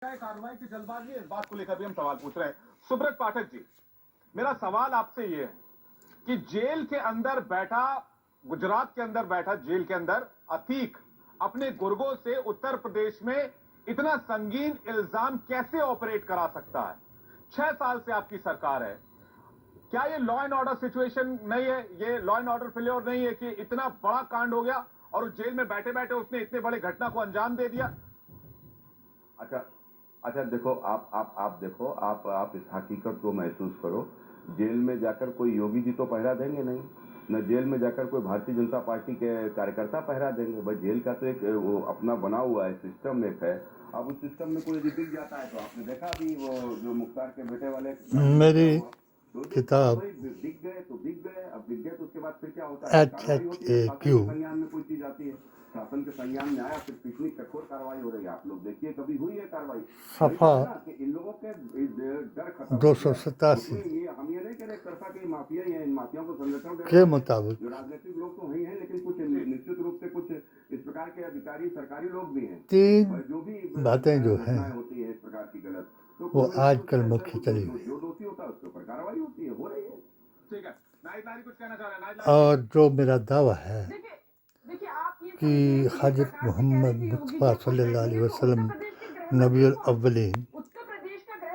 कार्रवाई की जल्दबाजी, इस बात को लेकर भी हम सवाल पूछ रहे हैं। सुब्रत पाठक जी, मेरा सवाल आपसे ये है कि जेल के अंदर बैठा, गुजरात के अंदर बैठा जेल के अंदर अतीक अपने गुर्गों से उत्तर प्रदेश में इतना संगीन इल्जाम कैसे ऑपरेट करा सकता है? 6 साल से आपकी सरकार है, क्या ये लॉ एंड ऑर्डर सिचुएशन नहीं है? ये लॉ एंड ऑर्डर फेल्योर नहीं है कि इतना बड़ा कांड हो गया और उस जेल में बैठे बैठे उसने इतने बड़े घटना को अंजाम दे दिया? अच्छा अच्छा, देखो आप देखो, आप इस हकीकत को महसूस करो। जेल में जाकर कोई योगी जी तो पहरा देंगे नहीं, न जेल में जाकर कोई भारतीय जनता पार्टी के कार्यकर्ता पहरा देंगे। भाई जेल का तो एक वो अपना बना हुआ है सिस्टम, एक है। अब उस सिस्टम में कोई यदि दिख जाता है तो आपने देखा अभी वो जो मुख्तार के बेटे वाले मेरी तो किताब भाई दिख गए तो दिख गए, अब दिख गए तो उसके बाद फिर क्या होता है? कार्रवाई होती है, शासन HHAQ के संज्ञान में कोई चीज आती है, शासन के संज्ञान में आया, फिर कितनी कठोर कार्रवाई हो रही है। आप लोग देखिए कभी हुई है कार्रवाई? सफ़ा कि इन लोगों के डर खत्म हो गया। 287 उसमें ये हम ये नहीं कह रहे तरफा के माफिया ही हैं, इन माफियाओं को संरक्षण देना के है। मुताबिक जो राजनीतिक लोग तो वही हैं, लेकिन कुछ निश्चित रूप से कुछ इस प्रकार के अधिकारी सरकारी लोग भी हैं, 3 और जो भी बातें जो हैं घटनाएं होती है इस प्रकार की गलत, तो वो कोई ना कोई आजकल उसके अंदर मुख्य चली हुई जो दोषी होता है उसके ऊपर कार्रवाई होती है, हो रही है। ठीक है, नाइट कुछ कहना चाह रहे हैं? नाइट और जो मेरा दावा है कि हज़रत मोहम्मद मुस्तफ़ा सल्लल्लाहु अलैहि वसल्लम नबीउल अव्वलीन,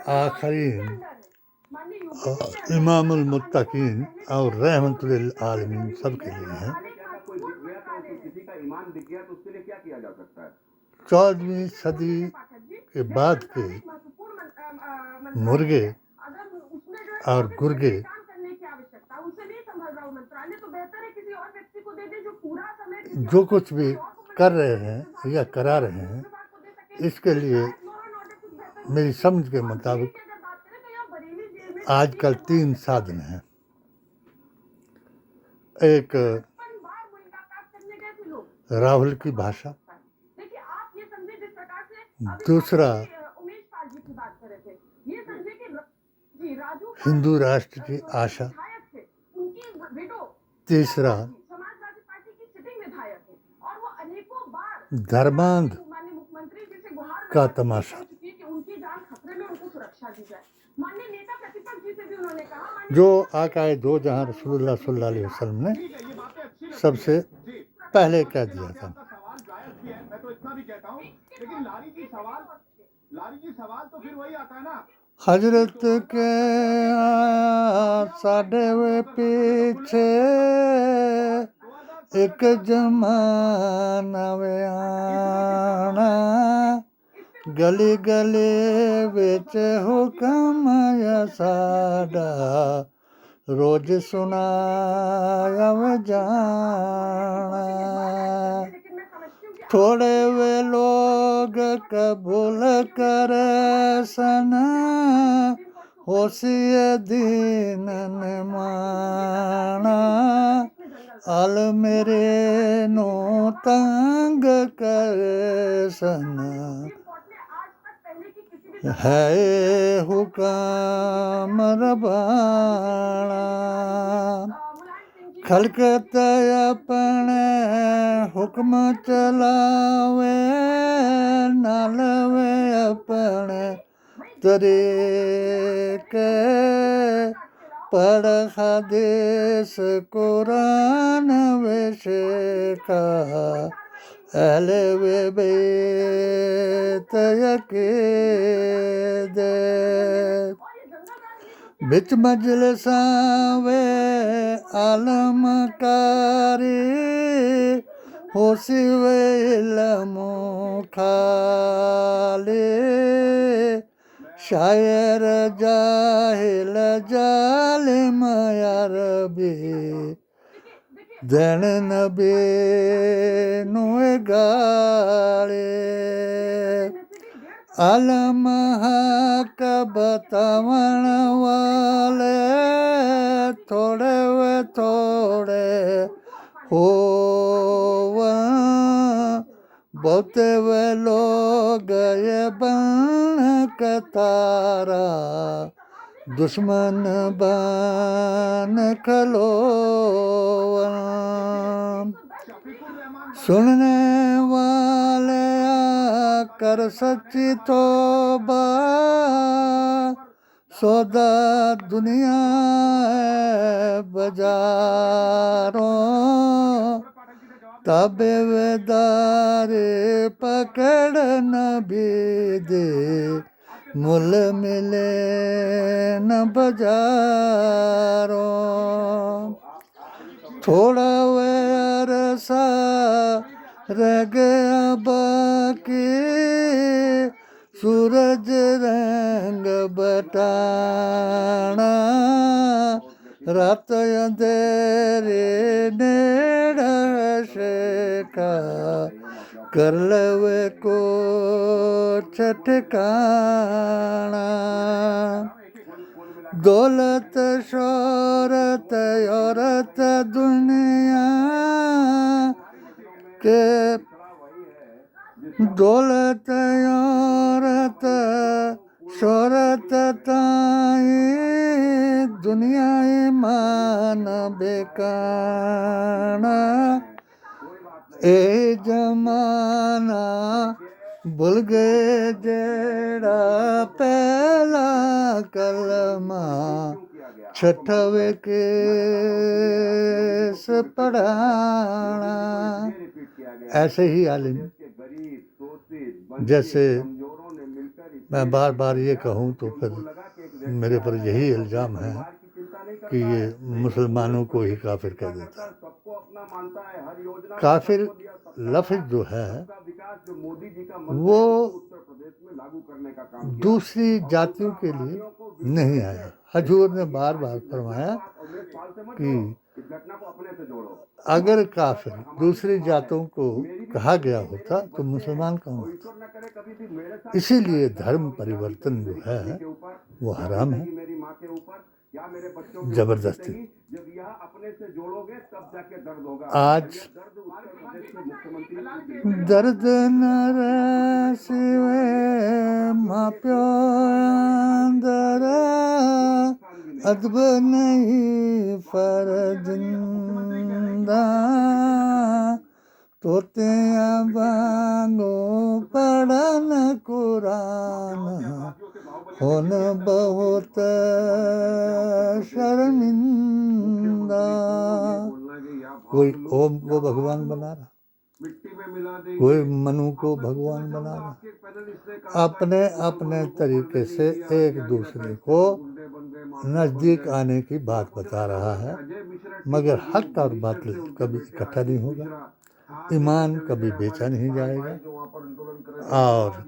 आखरीन, इमामुल मुत्तकीन और रहमतुल लिल आलमीन सबके लिए हैं। ऐसा कोई दिख गया तो किसी का ईमान दिख गया तो उसके लिए क्या किया जा सकता है? 14वीं सदी के बाद के मुर्गे और गुर्गे जो कुछ भी कर रहे हैं या करा रहे हैं, इसके लिए मेरी समझ के मुताबिक आजकल 3 साधन हैं। एक राहुल की भाषा, दूसरा हिंदू राष्ट्र की आशा, तीसरा धर्मांध का तमाशा। जो आकाए दो जहां रसूलुल्लाह सल्लल्लाहु अलैहि वसल्लम ने सबसे पहले कह दिया था। सवाल जायज भी है, मैं तो इतना भी कहता हूं, लेकिन लारी जी सवाल तो फिर वही आता है ना, हजरत के साढ़े वे पीछे एक जमाना वे आना, गली गली विच हुक्म या साडा, रोज सुनाया वे जाना। थोड़े वे लोग कबूल करे सन, होशिए दीन ने माना, अल मेरे नो तंग करे सन, है हुक्म रबाना। खलकत अपने हुक्म चलावे, नालवे अपने तरीके, पढ़ हदीस कुरान विशेखा, अहले वे बैत यकीदे, बिच मजलिसां वे आलमकारी, होसी वे इल्म खाली, शायर जाहिल जालिम अरबी, दिन नबी नुए गाले, आलम हक बतावण वाले, थोड़े वे थोड़े होवन, बहुते वे लोग ये बन कतारा, दुश्मन बन खलोवन। सुनने वाले कर सच्ची तौबा, सौदा दुनिया है बाजारों, ताबे वेदारे पकड़ न भी दे, मुल मिले न बाजारों। थोड़ा वे अरसा रह गया बाकी, सूरज रंग बटाना, रात अंधेरे नेड़ा शेका, कर लवे को ठिकाना। दौलत शोहरत औरत दुनिया के, दौलत औरत शोहरत ताई, दुनिया ईमान बेकाना। ए जमाना भुल गए जेड़ा पहला कलमा, छठवे केस पढ़ाना। ऐसे ही आलिम, जैसे मैं बार बार ये कहूँ तो फिर मेरे पर यही इल्ज़ाम है कि ये मुसलमानों को ही काफिर कह देता है। काफिर लफ्ज़ जो है वो दूसरी जातियों के लिए नहीं आया। हजूर ने बार बार फरमाया कि अगर काफिर दूसरी जातों को कहा गया होता तो मुसलमान कौन होता। इसीलिए धर्म परिवर्तन जो है वो हराम है, जबरदस्ती। आज दर्द न रसिवे माँ प्यो अंदर, अदब नहीं फर्जिंदा, तोतियां वांगो पढ़न कुरान, होन बहुत शर्मिंदा। कोई ओम को भगवान बना रहा, कोई मनु को भगवान बना रहा, अपने अपने तरीके से एक दूसरे को नजदीक आने की बात बता रहा है, मगर हक और बातिल कभी इकट्ठा नहीं होगा, ईमान कभी बेचा नहीं जाएगा। और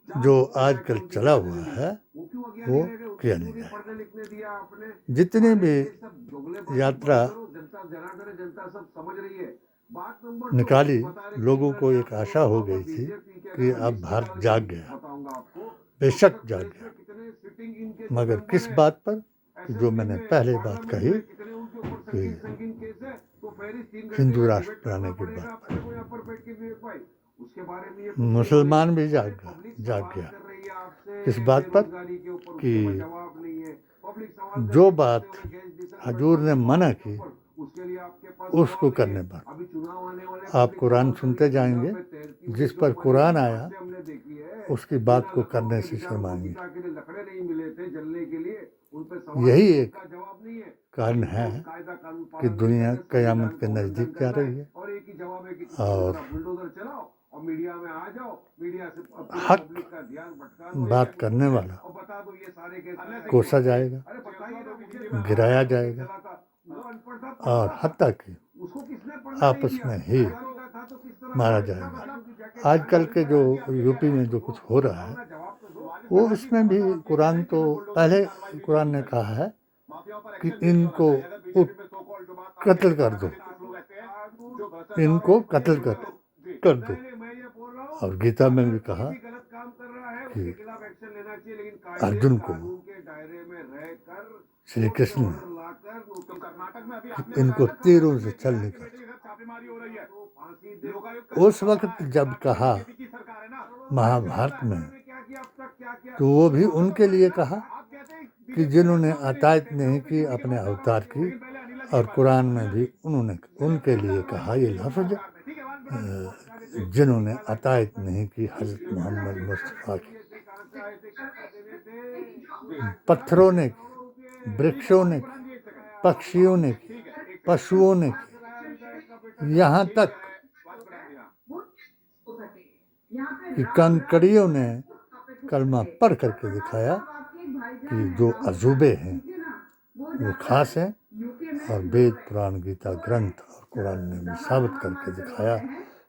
जो आजकल चला हुआ है वो किया नहीं जाएगा। जितनी भी यात्रा निकाली, लोगों को एक आशा हो गई थी कि अब भारत जाग गया, बेशक जाग गया, मगर किस बात पर? कि जो मैंने पहले बात कही कि हिंदू राष्ट्र बनाने की बात पर। मुसलमान भी जाग गया किस बात पर? कि जो बात हजूर ने मना की उसको करने पर। आप कुरान सुनते जाएंगे, जिस पर कुरान आया उसकी बात को करने से शर्माएंगे। यही एक कारण है कि दुनिया क़यामत के नज़दीक जा रही है और हक बात करने वाला कोसा जाएगा, गिराया जाएगा और हत्ता कि आपस में ही मारा जाएगा। आजकल के जो यूपी में जो कुछ हो रहा है वो इसमें भी कुरान तो पहले कुरान ने कहा है कि इनको कत्ल कर दो, इनको कत्ल कर दो। और गीता में भी कहा कि अर्जुन को श्री कृष्ण ने इनको तीरों से छल निकाल। उस वक्त जब कहा महाभारत में, तो वो भी उनके लिए कहा कि जिन्होंने अतायत नहीं की अपने अवतार की, और कुरान में भी उन्होंने उनके लिए कहा ये लफ्ज़ जिन्होंने अतायत नहीं की हज़रत मोहम्मद मुस्तफ़ा की। पत्थरों ने की, वृक्षों ने की, पक्षियों ने की, पशुओं ने की, यहाँ तक कि कंकड़ियों ने कलमा पढ़ करके दिखाया कि जो अजूबे हैं वो खास हैं, और वेद पुराण गीता ग्रंथ और कुरान ने भी साबित करके दिखाया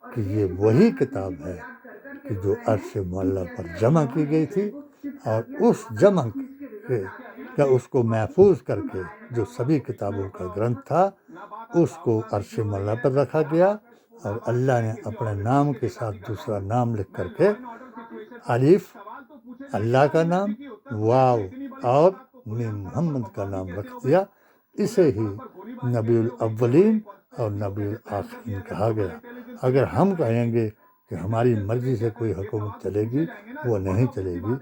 कि ये वही किताब है कि जो अर्श मुअल्ला पर जमा की गई थी, और उस जमा के या उसको महफूज करके जो सभी किताबों का ग्रंथ था उसको अर्श मुअल्ला पर रखा गया, और अल्लाह ने अपने नाम के साथ दूसरा नाम लिख करके अलिफ अल्लाह का नाम, वाव और मीम मोहम्मद का नाम रख दिया। इसे ही नबीउल अव्वलीन और नबीउल आखिरीन कहा गया। अगर हम कहेंगे कि हमारी मर्जी से कोई हुकूमत चलेगी, वो नहीं चलेगी।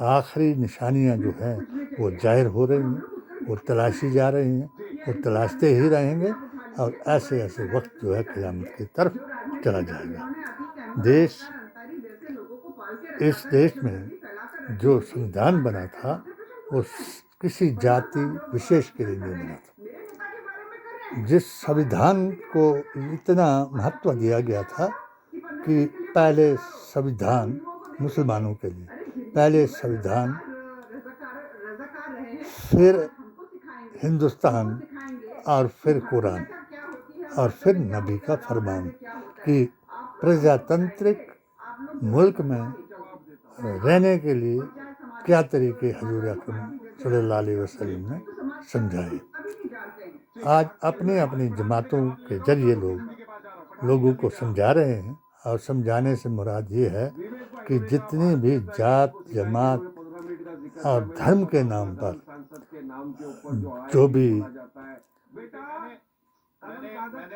आखिरी निशानियां जो हैं वो जाहिर हो रही हैं, वो तलाशी जा रही हैं, वो तलाशते ही रहेंगे, और ऐसे ऐसे वक्त जो है क़यामत की तरफ चला जाएगा। इस देश में जो संविधान बना था वो किसी जाति विशेष के लिए नहीं बना था। जिस संविधान को इतना महत्व दिया गया था कि पहले संविधान मुसलमानों के लिए, पहले संविधान, फिर हिंदुस्तान, और फिर कुरान, और फिर नबी का फरमान कि प्रजातांत्रिक मुल्क में रहने के लिए क्या तरीके हजूर अकरम सल्लल्लाहु अलैहि वसल्लम ने समझाए। आज अपनी अपनी जमातों के जरिए लोगों को समझा रहे हैं, और समझाने से मुराद ये है कि जितनी भी जात जमात और धर्म के नाम पर जो भी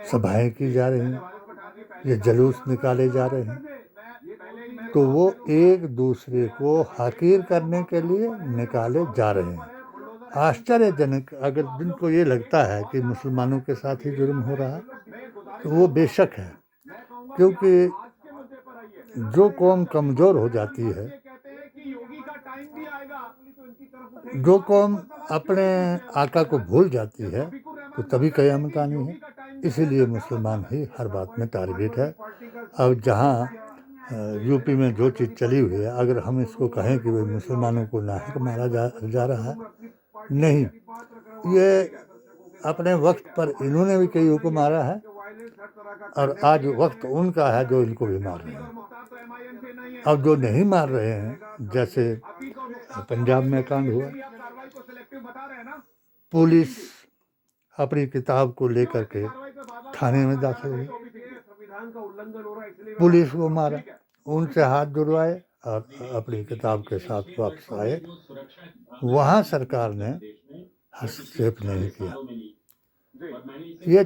सभाएं की जा रही हैं, ये जुलूस निकाले जा रहे हैं, तो वो एक दूसरे को हकीर करने के लिए निकाले जा रहे हैं। आश्चर्यजनक, अगर जिनको ये लगता है कि मुसलमानों के साथ ही जुर्म हो रहा है तो वो बेशक है, क्योंकि जो कौम कमज़ोर हो जाती है, जो कौम अपने आका को भूल जाती है, तो तभी क़यामत आनी है। इसीलिए मुसलमान ही हर बात में टारगेट है। अब जहाँ यूपी में जो चीज़ चली हुई है, अगर हम इसको कहें कि भाई मुसलमानों को नाहक मारा जा रहा है, नहीं, ये अपने वक्त पर इन्होंने भी कई को मारा है, और आज वक्त उनका है जो इनको भी मार रहे हैं। अब जो नहीं मार रहे हैं, जैसे पंजाब में कांड हुआ, पुलिस अपनी किताब को लेकर के थाने में दाखिल हुई, पुलिस को मारा, उनसे हाथ जुड़वाए और अपनी किताब के साथ वापस आए। वहाँ सरकार ने हस्तक्षेप नहीं किया। ये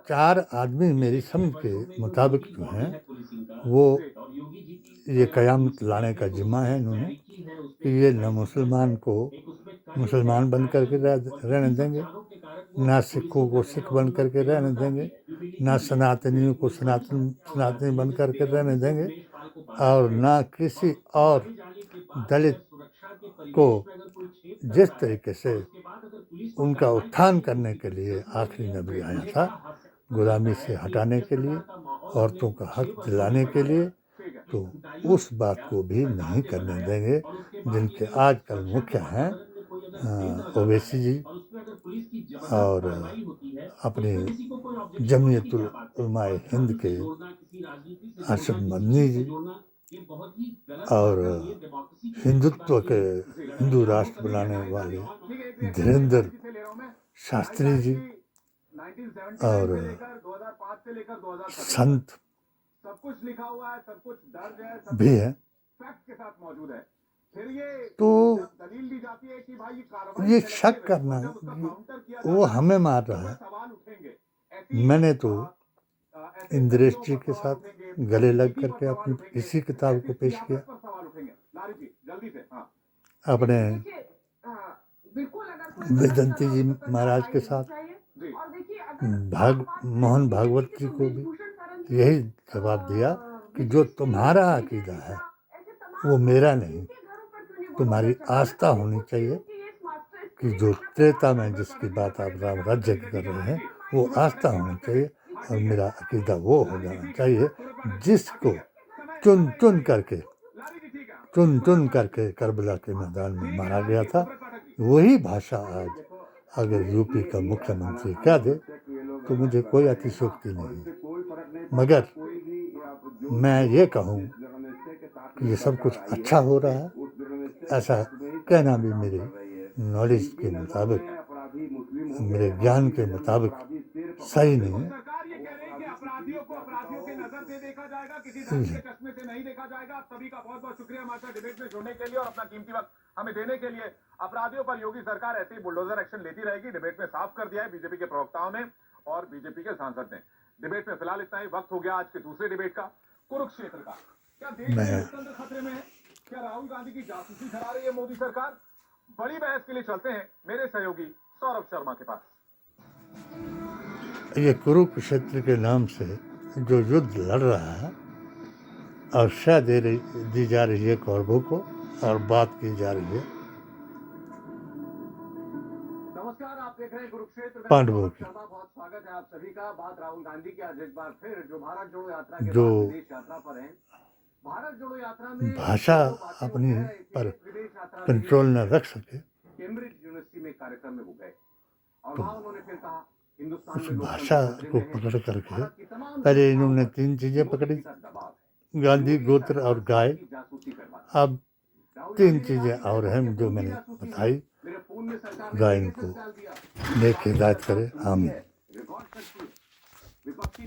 चार आदमी मेरी समझ के मुताबिक जो हैं वो ये क़यामत लाने का जिम्मा है इन्होंने, कि ये न मुसलमान को मुसलमान बन करके रहने देंगे, ना सिखों को सिख बन करके रहने देंगे, ना सनातनियों को सनातनी बन करके रहने देंगे, और ना किसी और दलित को जिस तरीके से उनका उत्थान करने के लिए आखिरी नबी आया था, गुलामी से हटाने के लिए, औरतों का हक दिलाने के लिए, तो उस बात को भी नहीं करने देंगे। जिनके आजकल मुख्य हैं ओवैसी जी और अपनी जमीयतुल उलमाए हिंद के अरशद मदनी जी, और हिंदुत्व के हिंदू राष्ट्र बनाने वाले धीरेंद्र शास्त्री जी, और संत भी हैं। तो ये शक करना वो हमें मार रहा है। मैंने तो इंद्रेश जी के साथ गले लग करके अपनी इसी किताब को पेश किया, अपने वेदंती जी महाराज के साथ, मोहन भागवत जी को भी यही जवाब दिया कि जो तुम्हारा अकीदा है वो मेरा नहीं, तुम्हारी आस्था होनी चाहिए कि जो त्रेता में जिसकी बात आप राम राज्य की कर रहे हैं वो आस्था होनी चाहिए, और मेरा अकीदा वो हो जाना चाहिए जिसको चुन चुन करके करबला के मैदान में मारा गया था। वही भाषा आज अगर यूपी का मुख्यमंत्री कह दे तो मुझे कोई अतिशयोक्ति नहीं, मगर मैं ये कहूँ कि ये सब कुछ अच्छा हो रहा है, ऐसा कहना भी मेरे नॉलेज के मुताबिक, मेरे ज्ञान के मुताबिक सही नहीं है। सरकार ये कह रही है कि अपराधियों को अपराधियों की नजर से देखा जाएगा, किसी धर्म के चश्मे से नहीं देखा जाएगा। आप सभी का बहुत बहुत शुक्रिया हमारे साथ डिबेट में जुड़ने के लिए और अपना कीमती वक्त हमें देने के लिए। अपराधियों पर योगी सरकार ऐसे ही बुलडोजर एक्शन लेती रहेगी, डिबेट में साफ कर दिया है बीजेपी के प्रवक्ताओं ने और बीजेपी के सांसद ने। डिबेट में फिलहाल इतना ही। वक्त हो गया आज के दूसरे डिबेट का, कुरुक्षेत्र का। क्या देश में लोकतंत्र खतरे में है? क्या राहुल गांधी की जासूसी करा रही है मोदी सरकार? बड़ी बहस के लिए चलते हैं मेरे सहयोगी सौरभ शर्मा के पास। ये कुरुक्षेत्र के नाम से जो युद्ध लड़ रहा है और शह दी जा रही है कौरवों को और बात की जा रही है नमस्कार, आप देख रहे हैं कुरुक्षेत्र। पांडवों की। बहुत स्वागत है आप सभी का। बात राहुल गांधी की आज एक बार फिर जो भारत जोड़ो यात्रा के जो बाद विदेश यात्रा पर हैं। भारत जोड़ो यात्रा में भाषा अपनी पर कंट्रोल न रख सके, कैम्ब्रिज यूनिवर्सिटी में कार्यक्रम में वो गए और वहां उन्होंने फिर कहा हिंदुस्तान उस में भाषा को पकड़ करके पहले इन्होंने 3 चीजें पकड़ी, गांधी, गोत्र और गाय। अब 3 चीजें और हैं जो मैंने बताई। गाय इनको नेक हिदायत करे, आमीन। विपक्षी